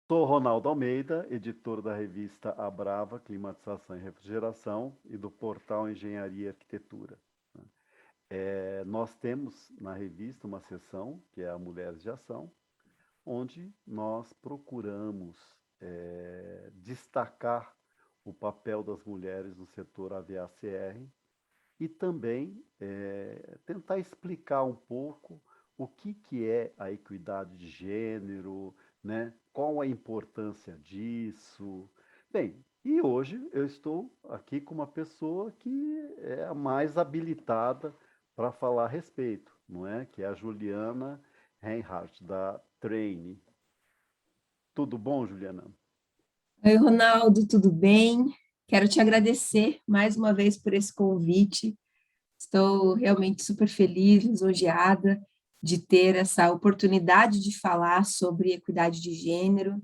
Sou Ronaldo Almeida, editor da revista A Brava, Climatização e Refrigeração, e do portal Engenharia e Arquitetura. Nós temos na revista uma seção, que é a Mulheres de Ação, onde nós procuramos destacar o papel das mulheres no setor AVACR e também tentar explicar um pouco o que é a equidade de gênero, né? Qual a importância disso. Bem, e hoje eu estou aqui com uma pessoa que é a mais habilitada para falar a respeito, não é? Que é a Juliana Reinhardt, da Traine. Tudo bom, Juliana? Oi, Ronaldo, tudo bem? Quero te agradecer mais uma vez por esse convite. Estou realmente super feliz, lisonjeada de ter essa oportunidade de falar sobre equidade de gênero.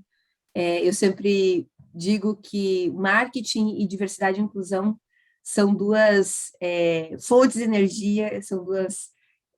Eu sempre digo que marketing e diversidade e inclusão são duas fontes de energia, são duas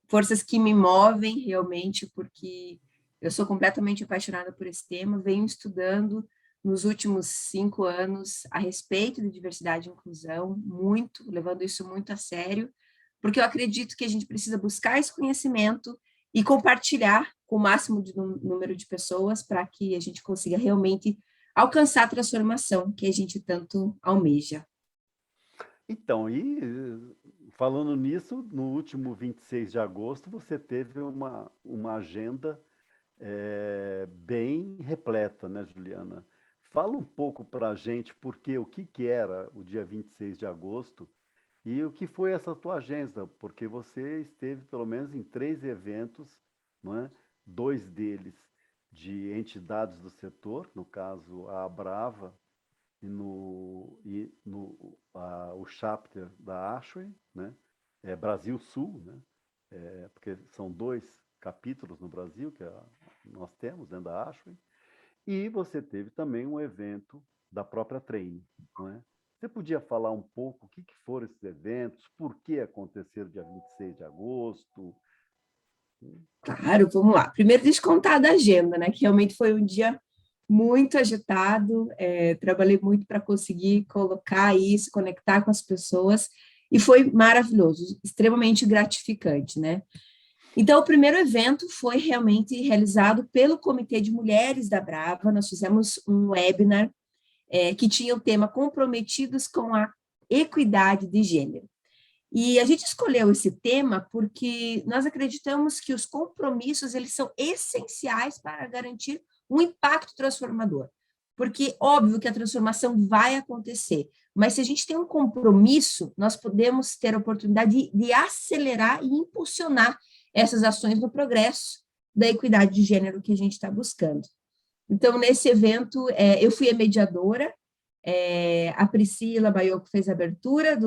forças que me movem realmente, porque eu sou completamente apaixonada por esse tema, venho estudando nos últimos 5 anos a respeito de diversidade e inclusão, muito, levando isso muito a sério, porque eu acredito que a gente precisa buscar esse conhecimento e compartilhar com o máximo de número de pessoas para que a gente consiga realmente alcançar a transformação que a gente tanto almeja. Então, falando nisso, no último 26 de agosto, você teve uma agenda bem repleta, né, Juliana? Fala um pouco para a gente o que era o dia 26 de agosto e o que foi essa tua agenda, porque você esteve pelo menos em 3 eventos, não é? Dois deles de entidades do setor, no caso a Abrava o chapter da Ashway, né? Brasil Sul, né? Porque são dois capítulos no Brasil nós temos dentro da Ashway, e você teve também um evento da própria Treine, não é? Você podia falar um pouco o que foram esses eventos, por que aconteceram dia 26 de agosto? Claro, vamos lá. Primeiro, descontar da agenda, né? Que realmente foi um dia muito agitado. Trabalhei muito para conseguir colocar isso, conectar com as pessoas, e foi maravilhoso, extremamente gratificante, né? Então, o primeiro evento foi realmente realizado pelo Comitê de Mulheres da Brava. Nós fizemos um webinar que tinha o tema Comprometidos com a Equidade de Gênero. E a gente escolheu esse tema porque nós acreditamos que os compromissos eles são essenciais para garantir um impacto transformador. Porque óbvio que a transformação vai acontecer, mas se a gente tem um compromisso, nós podemos ter a oportunidade de acelerar e impulsionar essas ações no progresso da equidade de gênero que a gente está buscando. Então, nesse evento, eu fui a mediadora, a Priscila Baioco fez a abertura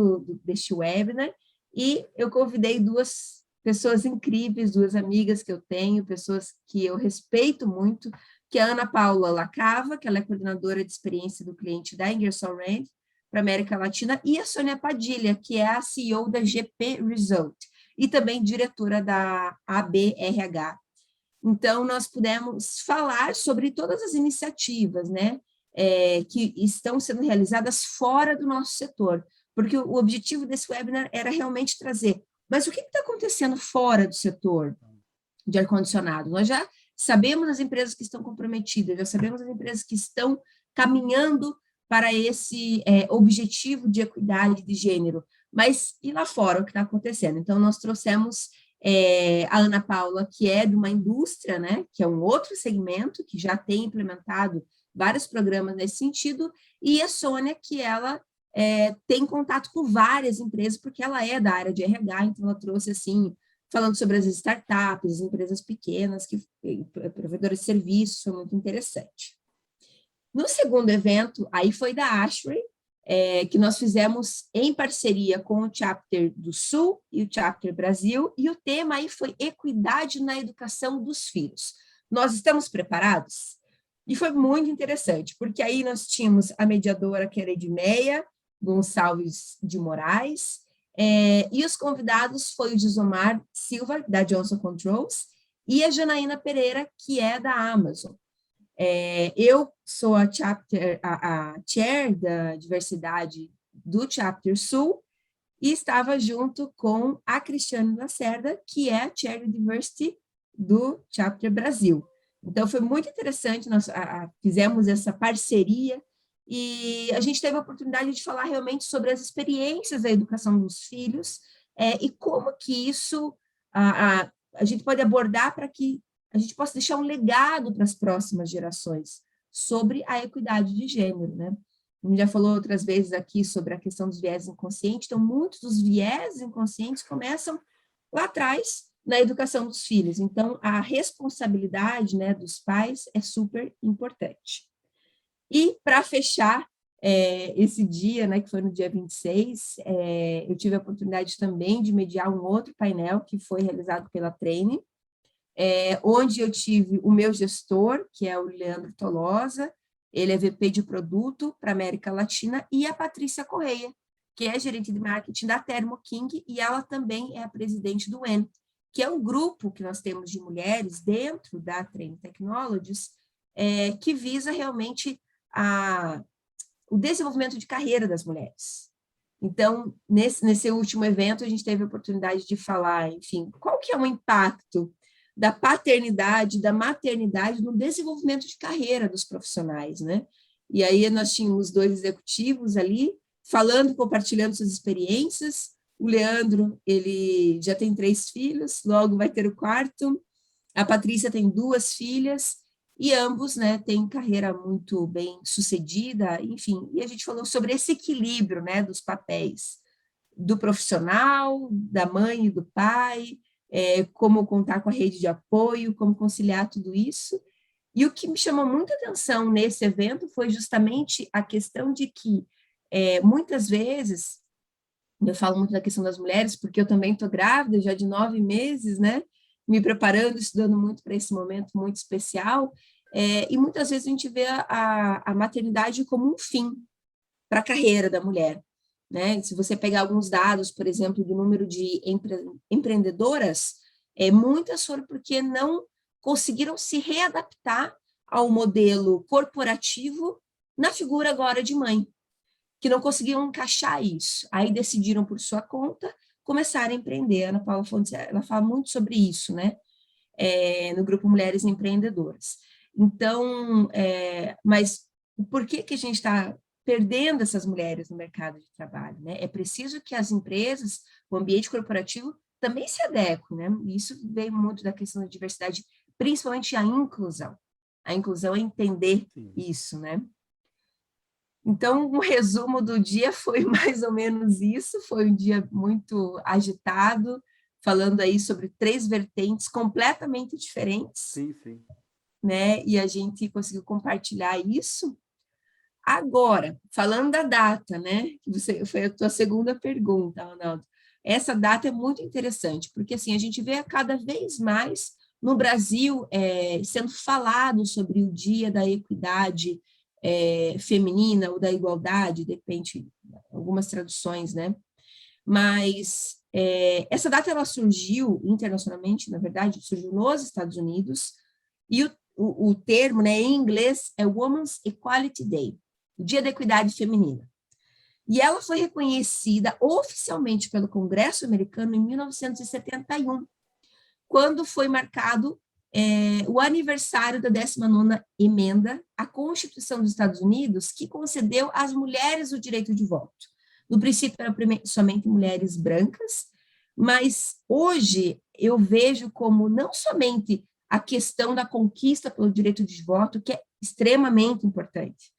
deste webinar, e eu convidei duas pessoas incríveis, duas amigas que eu tenho, pessoas que eu respeito muito, que é a Ana Paula Lacava, que ela é coordenadora de experiência do cliente da Ingersoll Rand para a América Latina, e a Sônia Padilha, que é a CEO da GP Result, e também diretora da ABRH. Então, nós pudemos falar sobre todas as iniciativas, né, que estão sendo realizadas fora do nosso setor, porque o objetivo desse webinar era realmente trazer, mas o que está acontecendo fora do setor de ar-condicionado? Nós já sabemos as empresas que estão comprometidas, já sabemos as empresas que estão caminhando para esse objetivo de equidade de gênero, mas e lá fora o que está acontecendo? Então, nós trouxemos a Ana Paula, que é de uma indústria, né, que é um outro segmento, que já tem implementado vários programas nesse sentido, e a Sônia, que ela tem contato com várias empresas, porque ela é da área de RH, então ela trouxe, assim, falando sobre as startups, as empresas pequenas, provedoras de serviços, foi muito interessante. No segundo evento, aí foi da Ashray, que nós fizemos em parceria com o Chapter do Sul e o Chapter Brasil, e o tema aí foi equidade na educação dos filhos. Nós estamos preparados? E foi muito interessante, porque aí nós tínhamos a mediadora, que era Edmeia Gonçalves de Moraes, e os convidados foi o Gisomar Silva, da Johnson Controls, e a Janaína Pereira, que é da Amazon. Eu sou a chair da diversidade do Chapter Sul, e estava junto com a Cristiane Lacerda, que é a Chair de Diversity do Chapter Brasil. Então, foi muito interessante, nós fizemos essa parceria, e a gente teve a oportunidade de falar realmente sobre as experiências da educação dos filhos, e como que isso a gente pode abordar para que a gente possa deixar um legado para as próximas gerações sobre a equidade de gênero, né? A gente já falou outras vezes aqui sobre a questão dos viés inconscientes, então muitos dos viés inconscientes começam lá atrás na educação dos filhos, então a responsabilidade, né, dos pais é super importante. E para fechar esse dia, né, que foi no dia 26, eu tive a oportunidade também de mediar um outro painel que foi realizado pela Treine, onde eu tive o meu gestor, que é o Leandro Tolosa, ele é VP de produto para a América Latina, e a Patrícia Correia, que é gerente de marketing da Thermo King, e ela também é a presidente do EN, que é um grupo que nós temos de mulheres dentro da Treine Technologies, que visa realmente o desenvolvimento de carreira das mulheres. Então, nesse último evento, a gente teve a oportunidade de falar, enfim, qual que é o impacto da paternidade, da maternidade no desenvolvimento de carreira dos profissionais, né? E aí nós tínhamos 2 executivos ali, falando, compartilhando suas experiências. O Leandro, ele já tem 3 filhos, logo vai ter o 4º. A Patrícia tem 2 filhas, e ambos, né, têm carreira muito bem sucedida, enfim. E a gente falou sobre esse equilíbrio, né, dos papéis, do profissional, da mãe e do pai, como contar com a rede de apoio, como conciliar tudo isso. E o que me chamou muita atenção nesse evento foi justamente a questão de que, muitas vezes, eu falo muito da questão das mulheres, porque eu também estou grávida, já de 9 meses, né? Me preparando, estudando muito para esse momento muito especial, e muitas vezes a gente vê a maternidade como um fim para a carreira da mulher, né? Se você pegar alguns dados, por exemplo, do número de empreendedoras, muitas foram porque não conseguiram se readaptar ao modelo corporativo na figura agora de mãe, que não conseguiam encaixar isso. Aí decidiram por sua conta começar a empreender. A Ana Paula Fontes, ela fala muito sobre isso, né? No grupo Mulheres Empreendedoras. Então, mas por que a gente está perdendo essas mulheres no mercado de trabalho, né? É preciso que as empresas, o ambiente corporativo, também se adequem, né? Isso veio muito da questão da diversidade, principalmente a inclusão. A inclusão é entender isso, né? Então, um resumo do dia foi mais ou menos isso, foi um dia muito agitado, falando aí sobre 3 vertentes completamente diferentes, sim. né? E a gente conseguiu compartilhar isso. Agora, falando da data, né? Que foi a tua segunda pergunta, Ronaldo. Essa data é muito interessante, porque assim, a gente vê cada vez mais no Brasil sendo falado sobre o Dia da Equidade Feminina ou da Igualdade, depende, algumas traduções, né? Mas essa data ela surgiu internacionalmente, na verdade, surgiu nos Estados Unidos, e o termo, né, em inglês é Women's Equality Day, o Dia da Equidade Feminina. E ela foi reconhecida oficialmente pelo Congresso americano em 1971, quando foi marcado o aniversário da 19ª emenda à Constituição dos Estados Unidos, que concedeu às mulheres o direito de voto. No princípio, eram somente mulheres brancas, mas hoje eu vejo como não somente a questão da conquista pelo direito de voto, que é extremamente importante,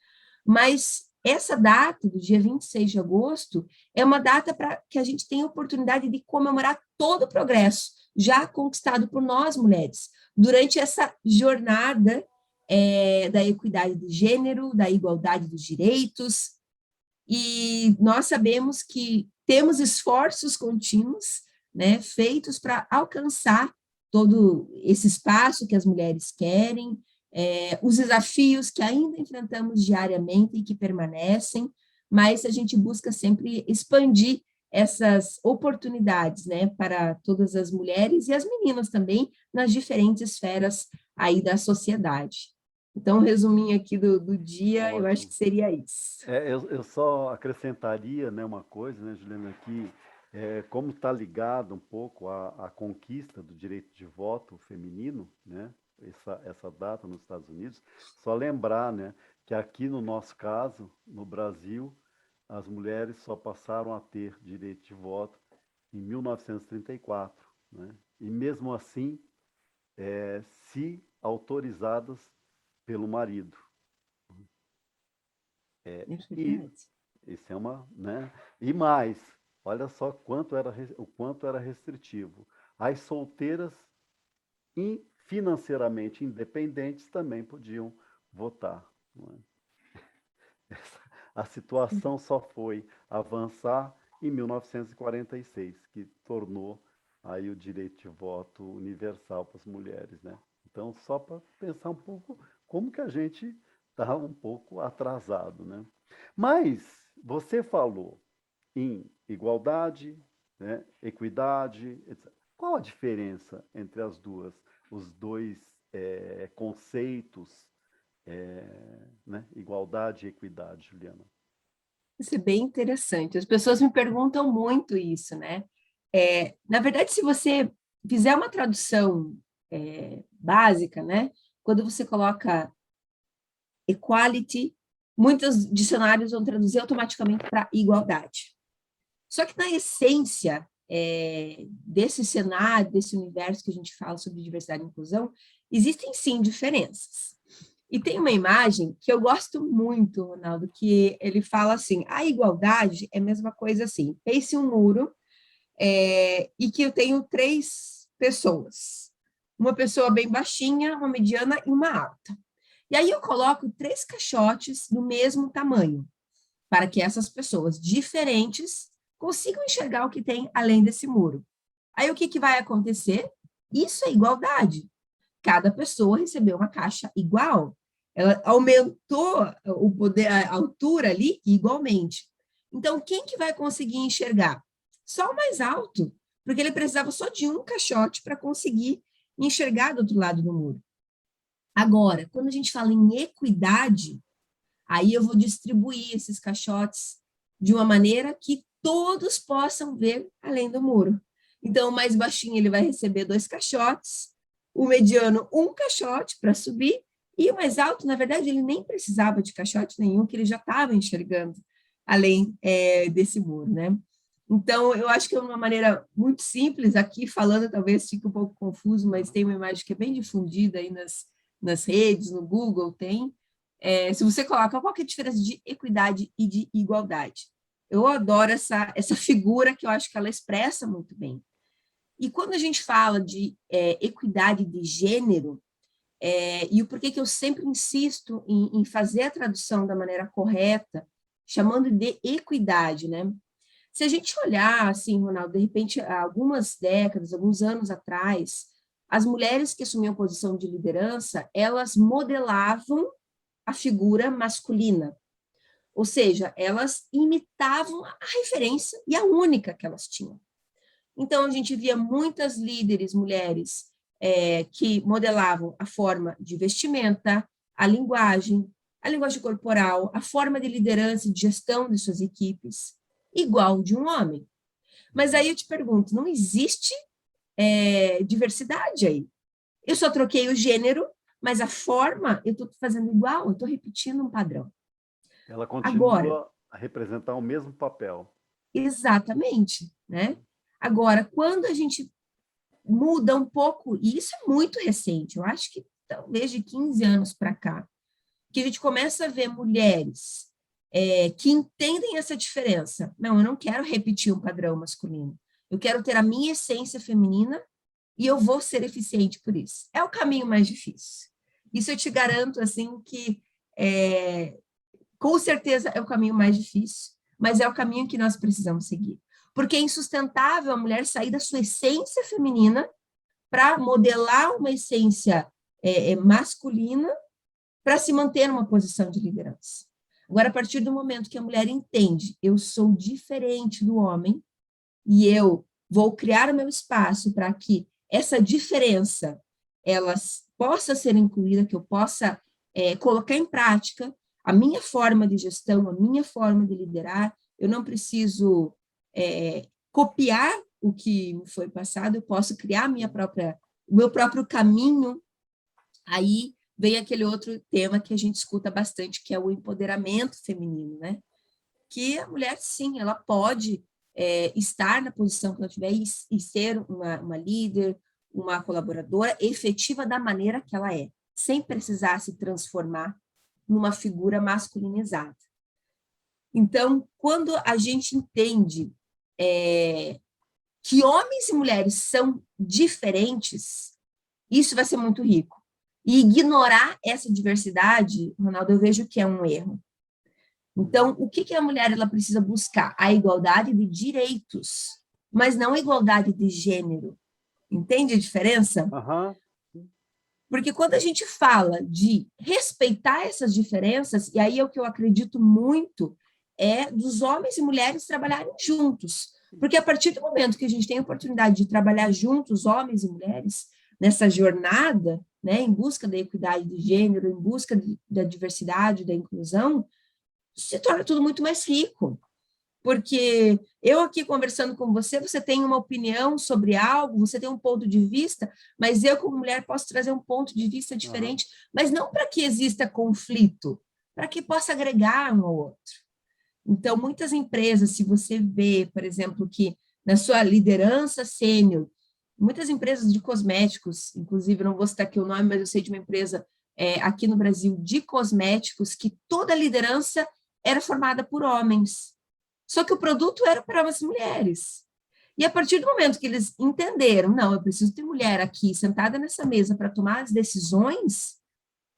mas essa data, do dia 26 de agosto, é uma data para que a gente tenha a oportunidade de comemorar todo o progresso já conquistado por nós, mulheres, durante essa jornada da equidade de gênero, da igualdade dos direitos, e nós sabemos que temos esforços contínuos, né, feitos para alcançar todo esse espaço que as mulheres querem, os desafios que ainda enfrentamos diariamente e que permanecem, mas a gente busca sempre expandir essas oportunidades, né, para todas as mulheres e as meninas também, nas diferentes esferas aí da sociedade. Então, um resuminho aqui do dia, eu acho Ótimo. que seria isso. Eu só acrescentaria, né, uma coisa, né, Juliana, que como está ligado um pouco à conquista do direito de voto feminino, né, essa data nos Estados Unidos, só lembrar, né, que aqui no nosso caso, no Brasil, as mulheres só passaram a ter direito de voto em 1934, né, e mesmo assim, se autorizadas pelo marido. É E verdade. isso é uma, né? E mais, olha só o quanto era restritivo. As solteiras financeiramente independentes também podiam votar. Não é? A situação só foi avançar em 1946, que tornou aí o direito de voto universal para as mulheres, né? Então, só para pensar um pouco como que a gente está um pouco atrasado, né? Mas você falou em igualdade, né, equidade, etc. Qual a diferença entre as duas, os dois conceitos, né, igualdade e equidade, Juliana? Isso é bem interessante. As pessoas me perguntam muito isso, né? Na verdade, se você fizer uma tradução básica, né? Quando você coloca equality, muitos dicionários vão traduzir automaticamente para igualdade. Só que, na essência desse cenário, desse universo que a gente fala sobre diversidade e inclusão, existem sim diferenças. E tem uma imagem que eu gosto muito, Ronaldo, que ele fala assim, a igualdade é a mesma coisa assim, pense um muro e que eu tenho três pessoas, uma pessoa bem baixinha, uma mediana e uma alta. E aí eu coloco três caixotes do mesmo tamanho, para que essas pessoas diferentes consigam enxergar o que tem além desse muro. Aí o que, que vai acontecer? Isso é igualdade. Cada pessoa recebeu uma caixa igual. Ela aumentou o poder, a altura ali igualmente. Então, quem que vai conseguir enxergar? Só o mais alto, porque ele precisava só de um caixote para conseguir enxergar do outro lado do muro. Agora, quando a gente fala em equidade, aí eu vou distribuir esses caixotes de uma maneira que todos possam ver além do muro. Então, o mais baixinho ele vai receber dois caixotes, o mediano um caixote para subir, e o mais alto, na verdade, ele nem precisava de caixote nenhum, que ele já estava enxergando além desse muro, né? Então, eu acho que é uma maneira muito simples, aqui falando, talvez fique um pouco confuso, mas tem uma imagem que é bem difundida aí nas redes, no Google tem, se você coloca qual que é a diferença de equidade e de igualdade. Eu adoro essa figura que eu acho que ela expressa muito bem. E quando a gente fala de equidade de gênero, e o porquê que eu sempre insisto em fazer a tradução da maneira correta, chamando de equidade, né? Se a gente olhar, assim, Ronaldo, de repente, há algumas décadas, alguns anos atrás, as mulheres que assumiam posição de liderança, elas modelavam a figura masculina. Ou seja, elas imitavam a referência e a única que elas tinham. Então, a gente via muitas líderes mulheres que modelavam a forma de vestimenta, a linguagem corporal, a forma de liderança e de gestão de suas equipes, igual de um homem. Mas aí eu te pergunto, não existe diversidade aí? Eu só troquei o gênero, mas a forma eu estou fazendo igual, eu estou repetindo um padrão. Ela Agora, continua a representar o mesmo papel. exatamente, né? Agora, quando a gente muda um pouco, e isso é muito recente, eu acho que talvez de 15 anos para cá, que a gente começa a ver mulheres que entendem essa diferença. Não, eu não quero repetir um padrão masculino. Eu quero ter a minha essência feminina e eu vou ser eficiente por isso. É o caminho mais difícil. Isso eu te garanto, assim, que com certeza é o caminho mais difícil, mas é o caminho que nós precisamos seguir. Porque é insustentável a mulher sair da sua essência feminina para modelar uma essência masculina para se manter numa posição de liderança. Agora, a partir do momento que a mulher entende, eu sou diferente do homem e eu vou criar o meu espaço para que essa diferença ela possa ser incluída, que eu possa colocar em prática a minha forma de gestão, a minha forma de liderar. Eu não preciso copiar o que me foi passado, eu posso criar o meu próprio caminho. Aí vem aquele outro tema que a gente escuta bastante, que é o empoderamento feminino, né? Que a mulher, sim, ela pode estar na posição que ela tiver e ser uma líder, uma colaboradora efetiva da maneira que ela é, sem precisar se transformar numa figura masculinizada. Então, quando a gente entende que homens e mulheres são diferentes, isso vai ser muito rico. E ignorar essa diversidade, Ronaldo, eu vejo que é um erro. Então, o que a mulher ela precisa buscar? A igualdade de direitos, mas não a igualdade de gênero. Entende a diferença? Aham. Porque quando a gente fala de respeitar essas diferenças, e aí é o que eu acredito muito, é dos homens e mulheres trabalharem juntos. Porque a partir do momento que a gente tem a oportunidade de trabalhar juntos, homens e mulheres, nessa jornada, né, em busca da equidade de gênero, em busca da diversidade, da inclusão, se torna tudo muito mais rico. Porque eu aqui conversando com você, você tem uma opinião sobre algo, você tem um ponto de vista, mas eu, como mulher, posso trazer um ponto de vista diferente, mas não para que exista conflito, para que possa agregar um ao outro. Então, muitas empresas, se você vê, por exemplo, que na sua liderança sênior, muitas empresas de cosméticos, inclusive, não vou citar aqui o nome, mas eu sei de uma empresa aqui no Brasil de cosméticos, que toda a liderança era formada por homens. Só que o produto era para as mulheres. E a partir do momento que eles entenderam, não, eu preciso ter mulher aqui sentada nessa mesa para tomar as decisões,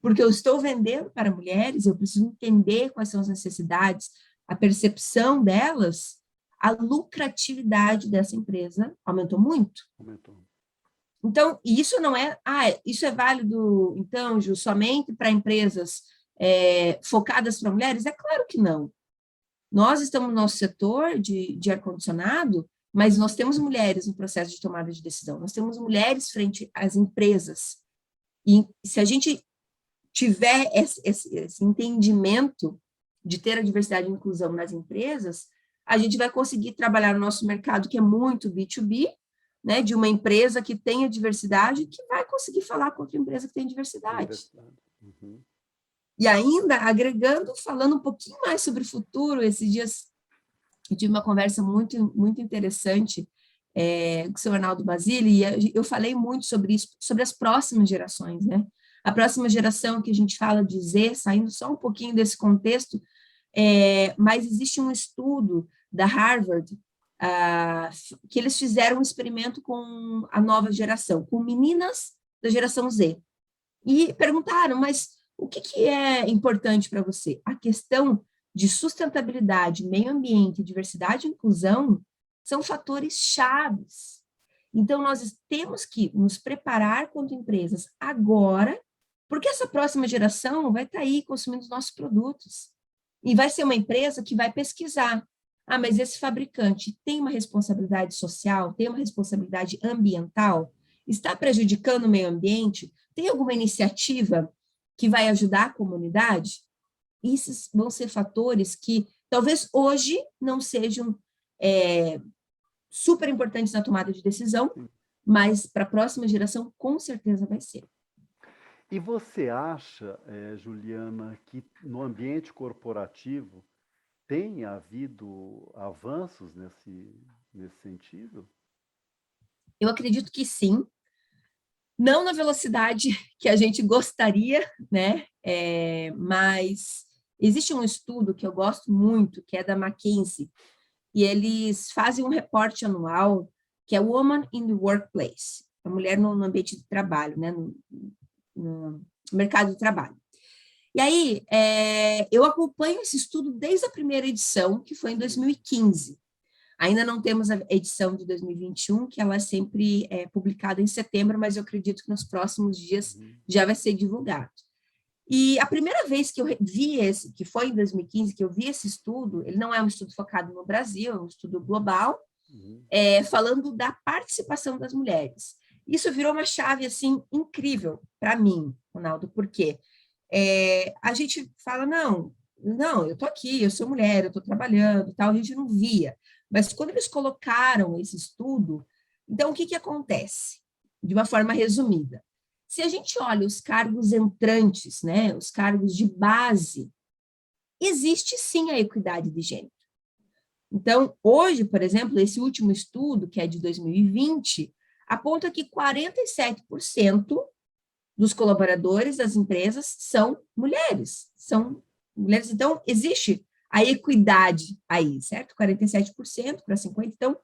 porque eu estou vendendo para mulheres, eu preciso entender quais são as necessidades, a percepção delas, a lucratividade dessa empresa aumentou muito. Aumentou. Então, isso não é, isso é válido, então, Ju, somente para empresas focadas para mulheres? É claro que não. Nós estamos no nosso setor de ar-condicionado, mas nós temos mulheres no processo de tomada de decisão, nós temos mulheres frente às empresas. E se a gente tiver esse entendimento de ter a diversidade e inclusão nas empresas, a gente vai conseguir trabalhar no nosso mercado, que é muito B2B, né, de uma empresa que tenha diversidade, que vai conseguir falar com outra empresa que tem diversidade. Uhum. E ainda, agregando, falando um pouquinho mais sobre o futuro, esses dias eu tive uma conversa muito, muito interessante com o seu Arnaldo Basile, e eu falei muito sobre isso, sobre as próximas gerações, né? A próxima geração que a gente fala de Z, saindo só um pouquinho desse contexto, mas existe um estudo da Harvard, que eles fizeram um experimento com a nova geração, com meninas da geração Z, e perguntaram, mas o que é importante para você? A questão de sustentabilidade, meio ambiente, diversidade e inclusão são fatores chaves. Então, nós temos que nos preparar quanto empresas agora, porque essa próxima geração vai estar aí consumindo os nossos produtos. E vai ser uma empresa que vai pesquisar. Mas esse fabricante tem uma responsabilidade social, tem uma responsabilidade ambiental? Está prejudicando o meio ambiente? Tem alguma iniciativa que vai ajudar a comunidade? Esses vão ser fatores que talvez hoje não sejam super importantes na tomada de decisão, mas para a próxima geração com certeza vai ser. E você acha, Juliana, que no ambiente corporativo tem havido avanços nesse sentido? Eu acredito que sim, não na velocidade que a gente gostaria, né? Mas existe um estudo que eu gosto muito, que é da McKinsey, e eles fazem um reporte anual, que é Woman in the Workplace, a mulher no ambiente de trabalho, né? No mercado de trabalho. E aí, eu acompanho esse estudo desde a primeira edição, que foi em 2015. Ainda não temos a edição de 2021, que ela é sempre publicada em setembro, mas eu acredito que nos próximos dias já vai ser divulgado. E a primeira vez que eu vi que foi em 2015, que eu vi esse estudo, ele não é um estudo focado no Brasil, é um estudo global, falando da participação das mulheres. Isso virou uma chave, assim, incrível para mim, Ronaldo, porque a gente fala, não, eu estou aqui, eu sou mulher, eu estou trabalhando, tal, a gente não via. Mas quando eles colocaram esse estudo, então o que, que acontece? De uma forma resumida. Se a gente olha os cargos entrantes, né, os cargos de base, existe sim a equidade de gênero. Então, hoje, por exemplo, esse último estudo, que é de 2020, aponta que 47% dos colaboradores das empresas são mulheres. Então, existe a equidade aí, certo? 47% para 50%, então,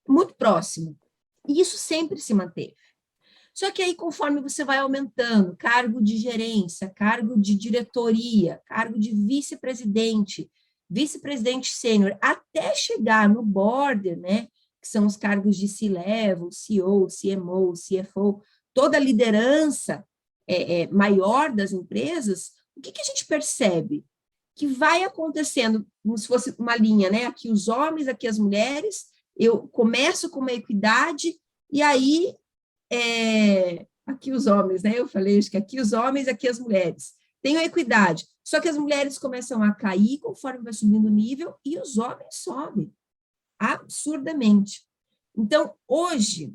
muito próximo. E isso sempre se manteve. Só que aí, conforme você vai aumentando, cargo de gerência, cargo de diretoria, cargo de vice-presidente, vice-presidente sênior, até chegar no board, né, que são os cargos de C-level, CEO, CMO, CFO, toda a liderança maior das empresas, o que, que a gente percebe? Que vai acontecendo, como se fosse uma linha, né? Aqui os homens, aqui as mulheres, eu começo com uma equidade, e aí aqui os homens, né? Eu falei, acho que aqui os homens, aqui as mulheres. Tem a equidade. Só que as mulheres começam a cair conforme vai subindo o nível e os homens sobem absurdamente. Então, hoje,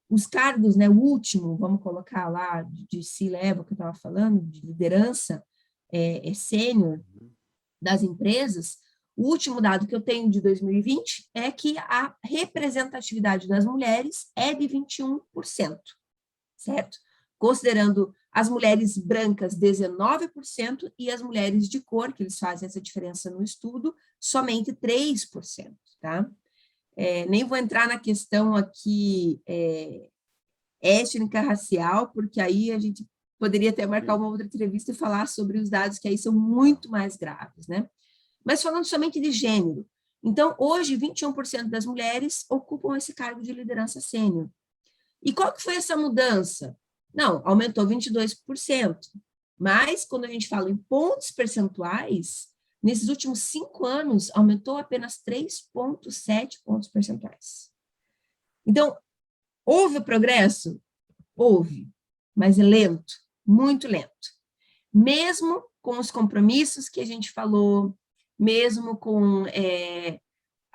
os cargos, né, o último, vamos colocar lá, de C-level que eu estava falando, de liderança sênior das empresas, o último dado que eu tenho de 2020 é que a representatividade das mulheres é de 21%, certo? Considerando as mulheres brancas, 19%, e as mulheres de cor, que eles fazem essa diferença no estudo, somente 3%, tá? Nem vou entrar na questão aqui étnica, racial, porque aí a gente poderia até marcar uma outra entrevista e falar sobre os dados que aí são muito mais graves, né? Mas falando somente de gênero. Então, hoje, 21% das mulheres ocupam esse cargo de liderança sênior. E qual que foi essa mudança? Não, aumentou 22%. Mas, quando a gente fala em pontos percentuais, nesses últimos 5 anos, aumentou apenas 3,7 pontos percentuais. Então, houve progresso? Houve, mas é lento, muito lento. Mesmo com os compromissos que a gente falou, mesmo com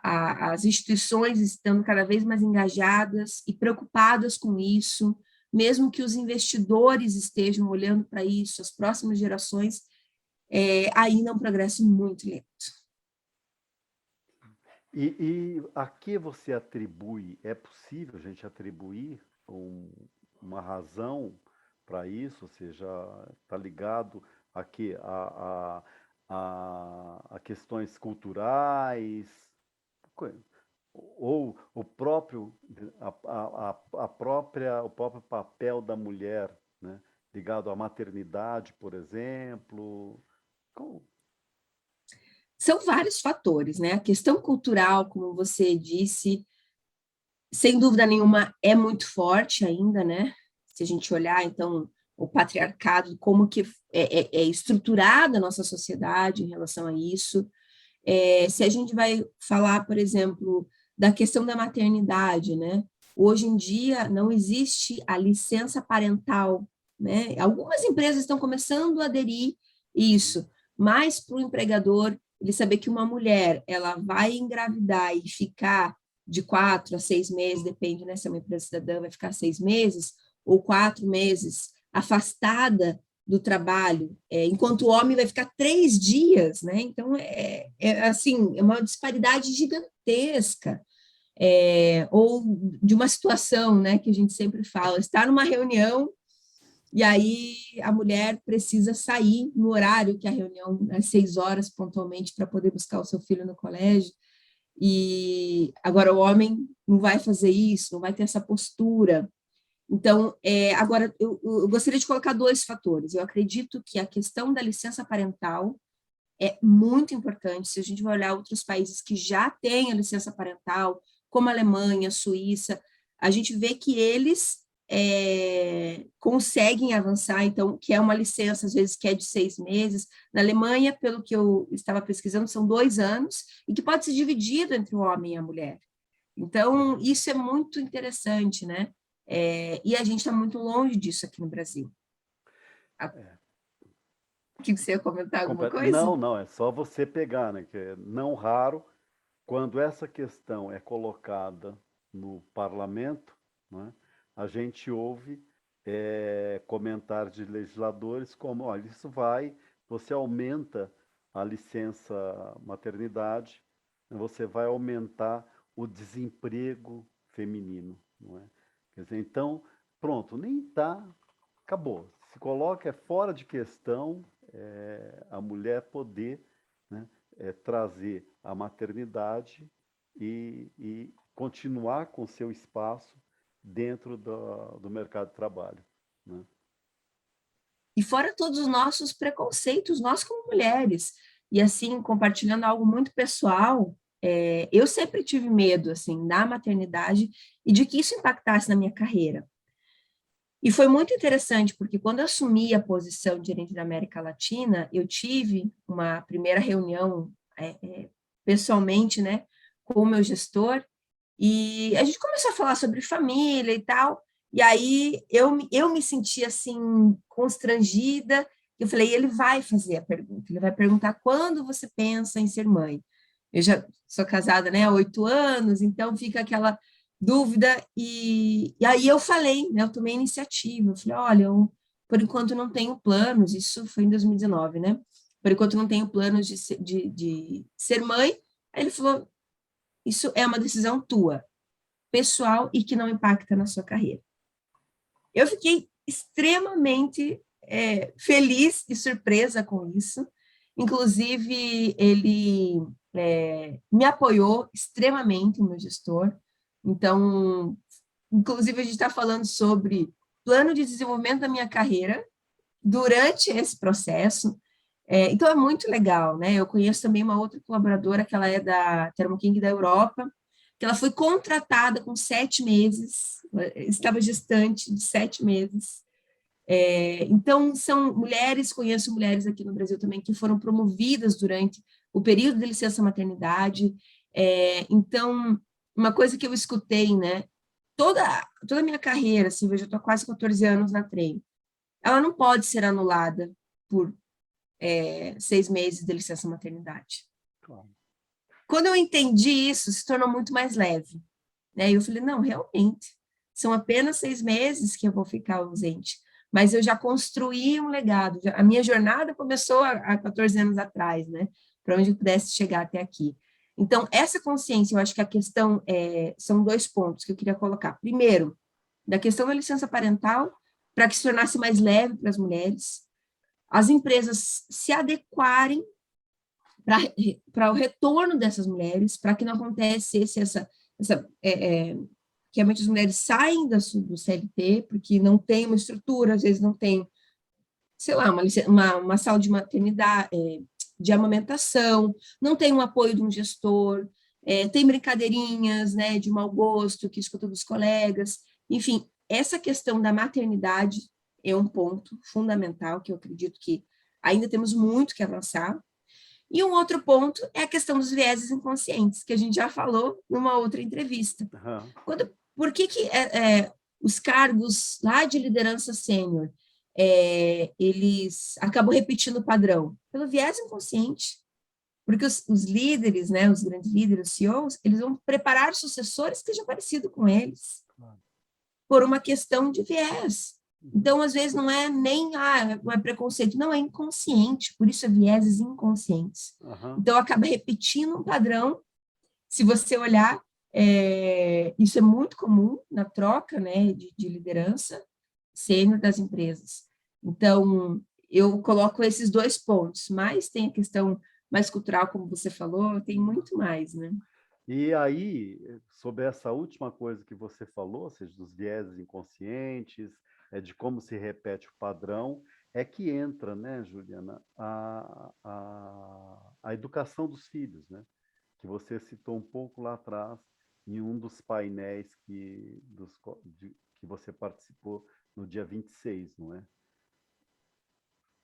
as instituições estando cada vez mais engajadas e preocupadas com isso, mesmo que os investidores estejam olhando para isso, as próximas gerações, ainda é um progresso muito lento. E a que você atribui? É possível a gente atribuir uma razão para isso? Ou seja, está ligado aqui a questões culturais, ou o próprio, o próprio papel da mulher, né? Ligado à maternidade, por exemplo? Como? São vários fatores, né? A questão cultural, como você disse, sem dúvida nenhuma, é muito forte ainda, né? Se a gente olhar, então, o patriarcado, como que é estruturada a nossa sociedade em relação a isso. Se a gente vai falar, por exemplo, da questão da maternidade, né? Hoje em dia não existe a licença parental, né? Algumas empresas estão começando a aderir isso, mas para o empregador, ele saber que uma mulher, ela vai engravidar e ficar de 4 a 6 meses, depende, né? Se é uma empresa cidadã, vai ficar 6 meses ou 4 meses afastada do trabalho, enquanto o homem vai ficar 3 dias, né? Então, assim, é uma disparidade gigantesca. Ou de uma situação, né, que a gente sempre fala, está numa reunião e aí a mulher precisa sair no horário que a reunião é 6 horas pontualmente para poder buscar o seu filho no colégio, e agora o homem não vai fazer isso, não vai ter essa postura. Então, agora, eu gostaria de colocar 2 fatores. Eu acredito que a questão da licença parental é muito importante. Se a gente vai olhar outros países que já têm a licença parental, como a Alemanha, a Suíça, a gente vê que eles conseguem avançar, então, que é uma licença, às vezes, que é de 6 meses. Na Alemanha, pelo que eu estava pesquisando, são 2 anos, e que pode ser dividido entre o homem e a mulher. Então, isso é muito interessante, né? E a gente está muito longe disso aqui no Brasil. que você ia comentar alguma coisa? Não, não, é só você pegar, né? Que é não raro, quando essa questão é colocada no parlamento, né, a gente ouve comentários de legisladores como, olha, você aumenta a licença maternidade, né, você vai aumentar o desemprego feminino, não é? Quer dizer, então, pronto, nem está, acabou. Se coloca, é fora de questão a mulher poder, né, trazer a maternidade e continuar com seu espaço dentro do mercado de trabalho, né? E fora todos os nossos preconceitos, nós como mulheres. E assim, compartilhando algo muito pessoal, eu sempre tive medo, assim, da maternidade e de que isso impactasse na minha carreira. E foi muito interessante, porque quando eu assumi a posição de gerente da América Latina, eu tive uma primeira reunião pessoalmente, né, com o meu gestor, e a gente começou a falar sobre família e tal, e aí eu me senti, assim, constrangida, eu falei, ele vai fazer a pergunta, ele vai perguntar quando você pensa em ser mãe. Eu já sou casada, né, há 8 anos, então fica aquela dúvida, e aí eu falei, né, eu tomei iniciativa, eu falei, olha, por enquanto não tenho planos, isso foi em 2019, né, por enquanto não tenho planos de ser mãe. Aí ele falou, isso é uma decisão tua, pessoal, e que não impacta na sua carreira. Eu fiquei extremamente feliz e surpresa com isso, inclusive ele me apoiou extremamente, o meu gestor, então, inclusive, a gente está falando sobre plano de desenvolvimento da minha carreira durante esse processo. Então, é muito legal, né? Eu conheço também uma outra colaboradora, que ela é da Thermo King da Europa, que ela foi contratada com 7 meses, estava gestante de 7 meses. Então, são mulheres, conheço mulheres aqui no Brasil também, que foram promovidas durante o período de licença maternidade. Então, uma coisa que eu escutei, né? Toda a minha carreira, assim, veja, eu estou há quase 14 anos na Trem, ela não pode ser anulada por 6 meses de licença maternidade. Claro. Quando eu entendi isso, se tornou muito mais leve, né? E eu falei, não, realmente, são apenas 6 meses que eu vou ficar ausente, mas eu já construí um legado, a minha jornada começou há 14 anos atrás, né? Para onde eu pudesse chegar até aqui. Então, essa consciência, eu acho que a questão são 2 pontos que eu queria colocar. Primeiro, da questão da licença parental, para que se tornasse mais leve para as mulheres, as empresas se adequarem para o retorno dessas mulheres, para que não acontecesse que realmente as mulheres saem do CLT, porque não tem uma estrutura, às vezes não tem, sei lá, uma sala de maternidade, de amamentação, não tem um apoio de um gestor, tem brincadeirinhas, né, de mau gosto, que escuta dos colegas, enfim, essa questão da maternidade é um ponto fundamental, que eu acredito que ainda temos muito que avançar. E um outro ponto é a questão dos vieses inconscientes, que a gente já falou numa outra entrevista. Uhum. Por que os cargos lá de liderança sênior, eles acabam repetindo o padrão? Pelo viés inconsciente. Porque os líderes, né, os grandes líderes, os CEOs, eles vão preparar sucessores que sejam parecidos com eles, por uma questão de viés. Então, às vezes, não é nem não é preconceito, não, é inconsciente, por isso é vieses inconscientes. Uhum. Então, acaba repetindo um padrão. Se você olhar, isso é muito comum na troca, né, de liderança sênior das empresas. Então, eu coloco esses 2 pontos, mas tem a questão mais cultural, como você falou, tem muito mais, né? E aí, sobre essa última coisa que você falou, ou seja, dos vieses inconscientes, de como se repete o padrão, é que entra, né, Juliana, a educação dos filhos, né? Que você citou um pouco lá atrás, em um dos painéis que você participou no dia 26, não é?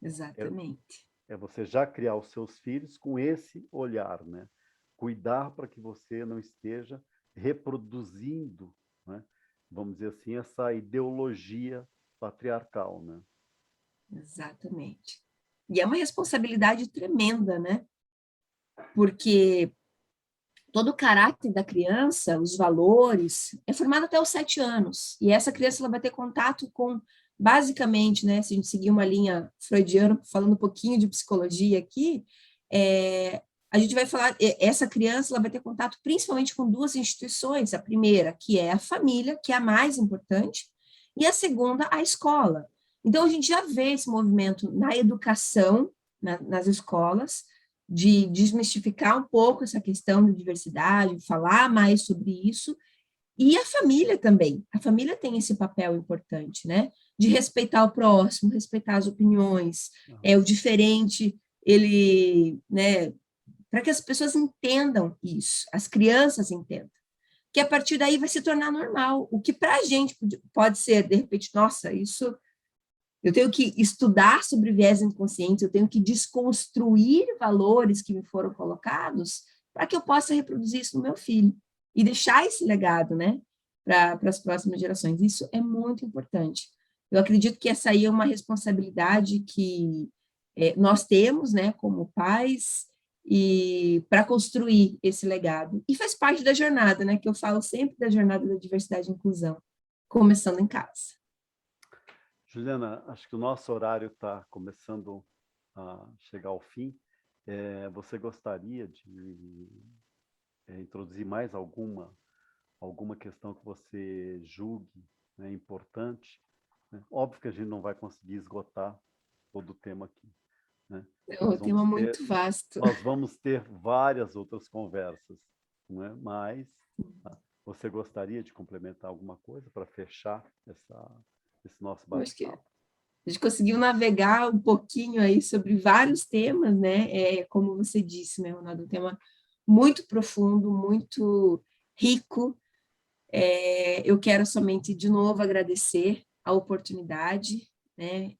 É, Exatamente. é você já criar os seus filhos com esse olhar, né? Cuidar para que você não esteja reproduzindo, né? Vamos dizer assim, essa ideologia patriarcal, né? Exatamente. E é uma responsabilidade tremenda, né? Porque todo o caráter da criança, os valores, é formado até os 7 anos. E essa criança ela vai ter contato com, basicamente, né, se a gente seguir uma linha freudiana, falando um pouquinho de psicologia aqui, a gente vai falar, essa criança ela vai ter contato principalmente com duas instituições. A primeira, que é a família, que é a mais importante, e a segunda, a escola. Então, a gente já vê esse movimento na educação, nas escolas, de desmistificar um pouco essa questão da diversidade, falar mais sobre isso, e a família também. A família tem esse papel importante, né? De respeitar o próximo, respeitar as opiniões, o diferente, ele, né? Para que as pessoas entendam isso, as crianças entendam. Que a partir daí vai se tornar normal. O que para a gente pode ser, de repente, nossa, isso eu tenho que estudar sobre viés inconscientes, eu tenho que desconstruir valores que me foram colocados para que eu possa reproduzir isso no meu filho e deixar esse legado, né, para as próximas gerações. Isso é muito importante. Eu acredito que essa aí é uma responsabilidade que nós temos, né, como pais, e para construir esse legado. E faz parte da jornada, né, que eu falo sempre da jornada da diversidade e inclusão, começando em casa. Juliana, acho que o nosso horário está começando a chegar ao fim. Você gostaria de introduzir mais alguma questão que você julgue, né, importante? Né? Óbvio que a gente não vai conseguir esgotar todo o tema aqui. Né? É um tema muito vasto. Nós vamos ter várias outras conversas, né? Mas você gostaria de complementar alguma coisa para fechar esse nosso bate-papo? A gente conseguiu navegar um pouquinho aí sobre vários temas, né? Como você disse, né, Ronaldo, um tema muito profundo, muito rico. Eu quero somente, de novo, agradecer a oportunidade, né,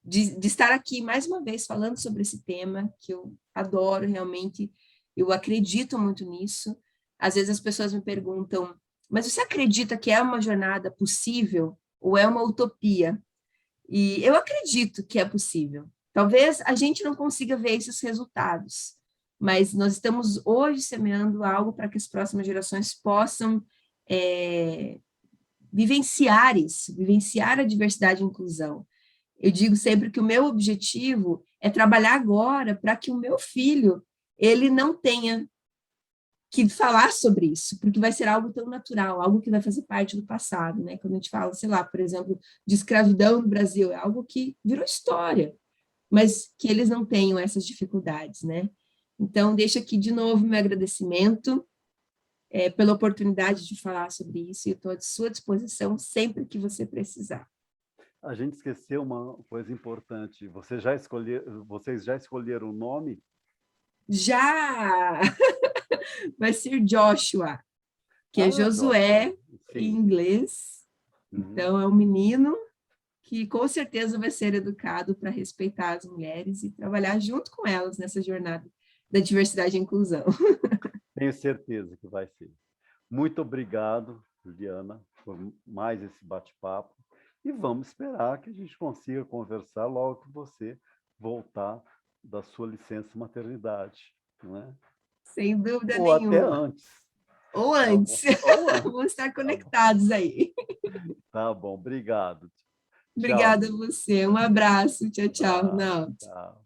de estar aqui mais uma vez falando sobre esse tema, que eu adoro realmente, eu acredito muito nisso. Às vezes as pessoas me perguntam, mas você acredita que é uma jornada possível ou é uma utopia? E eu acredito que é possível. Talvez a gente não consiga ver esses resultados, mas nós estamos hoje semeando algo para que as próximas gerações possam vivenciar isso, vivenciar a diversidade e inclusão. Eu digo sempre que o meu objetivo é trabalhar agora para que o meu filho ele não tenha que falar sobre isso, porque vai ser algo tão natural, algo que vai fazer parte do passado, né? Quando a gente fala, sei lá, por exemplo, de escravidão no Brasil, é algo que virou história, mas que eles não tenham essas dificuldades, né? Então, deixo aqui de novo meu agradecimento pela oportunidade de falar sobre isso e estou à sua disposição sempre que você precisar. A gente esqueceu uma coisa importante. Vocês já escolheram o nome? Já! Vai ser Joshua, que é Josué em inglês. Então, é um menino que com certeza vai ser educado para respeitar as mulheres e trabalhar junto com elas nessa jornada da diversidade e inclusão. Tenho certeza que vai ser. Muito obrigado, Juliana, por mais esse bate-papo. E vamos esperar que a gente consiga conversar logo que você voltar da sua licença maternidade. Não é? Sem dúvida Ou nenhuma. até antes. Ou antes. Ou antes. Vamos estar conectados aí. Tá bom, obrigado. Obrigada Tchau. a você. Um abraço. Tchau, tchau. Não. Tchau.